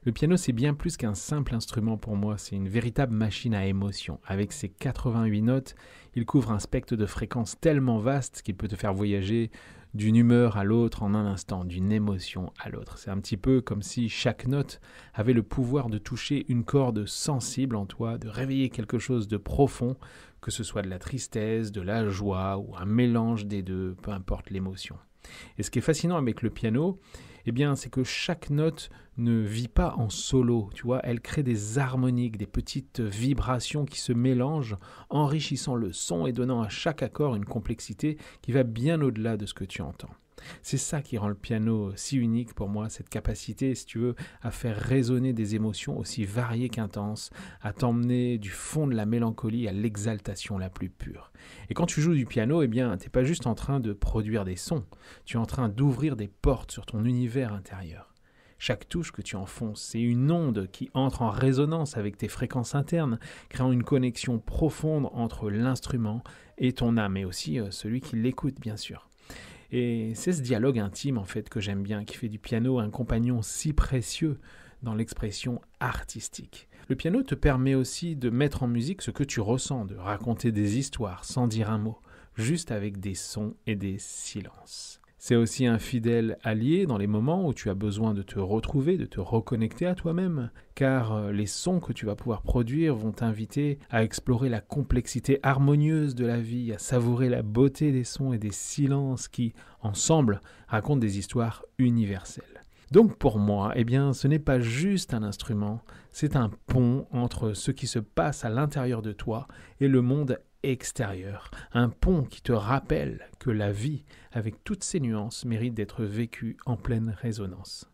Le piano, c'est bien plus qu'un simple instrument pour moi, c'est une véritable machine à émotion. Avec ses 88 notes, il couvre un spectre de fréquences tellement vaste qu'il peut te faire voyager d'une humeur à l'autre en un instant, d'une émotion à l'autre. C'est un petit peu comme si chaque note avait le pouvoir de toucher une corde sensible en toi, de réveiller quelque chose de profond, que ce soit de la tristesse, de la joie ou un mélange des deux, peu importe l'émotion. Et ce qui est fascinant avec le piano, eh bien, c'est que chaque note ne vit pas en solo, tu vois, elle crée des harmoniques, des petites vibrations qui se mélangent, enrichissant le son et donnant à chaque accord une complexité qui va bien au-delà de ce que tu entends. C'est ça qui rend le piano si unique pour moi, cette capacité, si tu veux, à faire résonner des émotions aussi variées qu'intenses, à t'emmener du fond de la mélancolie à l'exaltation la plus pure. Et quand tu joues du piano, eh bien, t'es pas juste en train de produire des sons, tu es en train d'ouvrir des portes sur ton univers intérieur. Chaque touche que tu enfonces, c'est une onde qui entre en résonance avec tes fréquences internes, créant une connexion profonde entre l'instrument et ton âme, et aussi celui qui l'écoute, bien sûr. Et c'est ce dialogue intime, en fait, que j'aime bien, qui fait du piano un compagnon si précieux dans l'expression artistique. Le piano te permet aussi de mettre en musique ce que tu ressens, de raconter des histoires sans dire un mot, juste avec des sons et des silences. C'est aussi un fidèle allié dans les moments où tu as besoin de te retrouver, de te reconnecter à toi-même, car les sons que tu vas pouvoir produire vont t'inviter à explorer la complexité harmonieuse de la vie, à savourer la beauté des sons et des silences qui, ensemble, racontent des histoires universelles. Donc pour moi, eh bien, ce n'est pas juste un instrument, c'est un pont entre ce qui se passe à l'intérieur de toi et le monde extérieur. Un pont qui te rappelle que la vie, avec toutes ses nuances, mérite d'être vécue en pleine résonance.